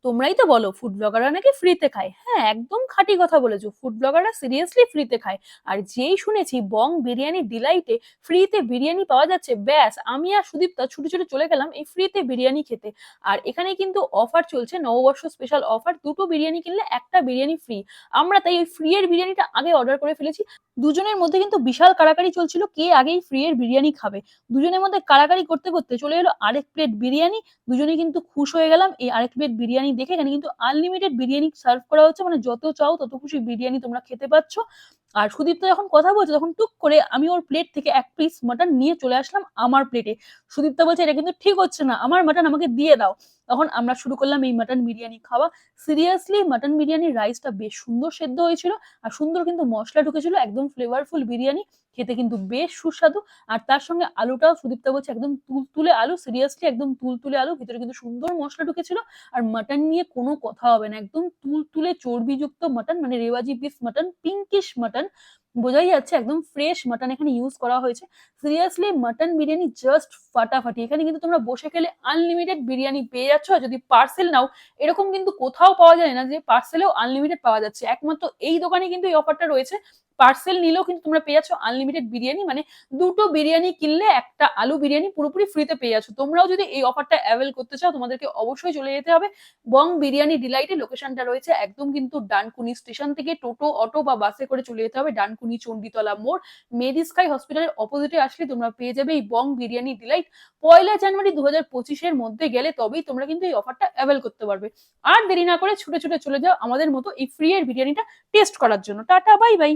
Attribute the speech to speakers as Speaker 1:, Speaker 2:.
Speaker 1: তোমরাই তো বলো ফুড ব্লগাররা নাকি ফ্রিতে খায়। হ্যাঁ, একদম খাঁটি কথা বলেছো, ফুড ব্লগাররা সিরিয়াসলি ফ্রিতে খায়। আর যেই শুনেছি বং বিরিয়ানি ডিলাইটে ফ্রিতে বিরিয়ানি পাওয়া যাচ্ছে, ব্যাস আমি আর সুদীপ্তা ছুটে ছুটে চলে গেলাম এই ফ্রিতে বিরিয়ানি খেতে। আর এখানে কিন্তু অফার চলছে, নববর্ষ স্পেশাল অফার, দুটো বিরিয়ানি কিনলে একটা বিরিয়ানি ফ্রি। আমরা তাই ওই ফ্রি এর বিরিয়ানিটা আগে অর্ডার করে ফেলেছি। দুজনের মধ্যে কিন্তু বিশাল কাড়াকাড়ি চলছিল কে আগেই ফ্রি এর বিরিয়ানি খাবে। দুজনের মধ্যে কাড়াকাড়ি করতে করতে চলে এলো আরেক প্লেট বিরিয়ানি। দুজনে কিন্তু খুশ হয়ে গেলাম এই আরেক প্লেট বিরিয়ানি দেখে। এখানে কিন্তু আনলিমিটেড বিরিয়ানি সার্ভ করা হচ্ছে, মানে যত চাও তত খুশি বিরিয়ানি তোমরা খেতে পাচ্ছ। আর সুদীপ্তা যখন কথা বলছে তখন টুক করে আমি ওর প্লেট থেকে এক পিস মাটন নিয়ে চলে আসলাম আমার প্লেটে। সুদীপ্তা বলছে এটা কিন্তু ঠিক হচ্ছে না, আমার মাটন আমাকে দিয়ে দাও। তখন আমরা শুরু করলাম এই মাটন বিরিয়ানি খাওয়া। সিরিয়াসলি মাটন বিরিয়ানির রাইসটা বেশ সুন্দর সেদ্ধ হয়েছিল, আর সুন্দর কিন্তু মশলা ঢুকেছিল, একদম ফ্লেভারফুল বিরিয়ানি, খেতে কিন্তু বেশ সুস্বাদু। আর তার সঙ্গে আলুটাও সুদীপ্তা বলছে একদম তুলতুলে আলু, সিরিয়াসলি একদম তুলতুলে আলু, ভিতরে কিন্তু সুন্দর মশলা ঢুকেছিল। আর মাটন নিয়ে কোনো কথা হবে না, একদম তুলতুলে চর্বিযুক্ত মাটন, মানে রেওয়াজি পিস মাটন, পিঙ্কিশ মাটন, বোঝাই যাচ্ছে একদম ফ্রেশ মাটন এখানে ইউজ করা হয়েছে। সিরিয়াসলি মাটন বিরিয়ানি জাস্ট ফাটাফাটি। এখানে কিন্তু তোমরা বসে খেলে আনলিমিটেড বিরিয়ানি পেয়ে যাচ্ছ। আর যদি পার্সেল নাও, এরকম কিন্তু কোথাও পাওয়া যায় না যে পার্সেলেও আনলিমিটেড পাওয়া যাচ্ছে, একমাত্র এই দোকানে কিন্তু এই অফারটা রয়েছে। পার্সেল নিলেও কিন্তু তোমরা পেয়ে যাচ্ছ আনলিমিটেড বিরিয়ানি, মানে দুটো বিরিয়ানি কিনলে একটা আলু বিরিয়ানি পুরোপুরি ফ্রিতে পেয়ে যাচ্ছ। তোমরাও যদি এই অফারটা অ্যাভেল করতে চাও, তোমাদেরকে অবশ্যই চলে যেতে হবে বং বিরিয়ানি ডিলাইটে। লোকেশনটা রয়েছে একদম কিন্তু ডানকুনি স্টেশন থেকে টোটো, অটো বা বাসে করে চলে যেতে হবে ডানকুনি চণ্ডীতলা মোড়। মেরি স্কাই হসপিটালের অপোজিটে আসলে তোমরা পেয়ে যাবে এই বং বিরিয়ানি ডিলাইট। 1 জানুয়ারি 2025-এর মধ্যে গেলে তবেই তোমরা কিন্তু এই অফারটা অ্যাভেল করতে পারবে। আর দেরি না করে ছুটে ছুটে চলে যাও আমাদের মতো এই ফ্রি এর বিরিয়ানিটা টেস্ট করার জন্য। Tata, bye bye.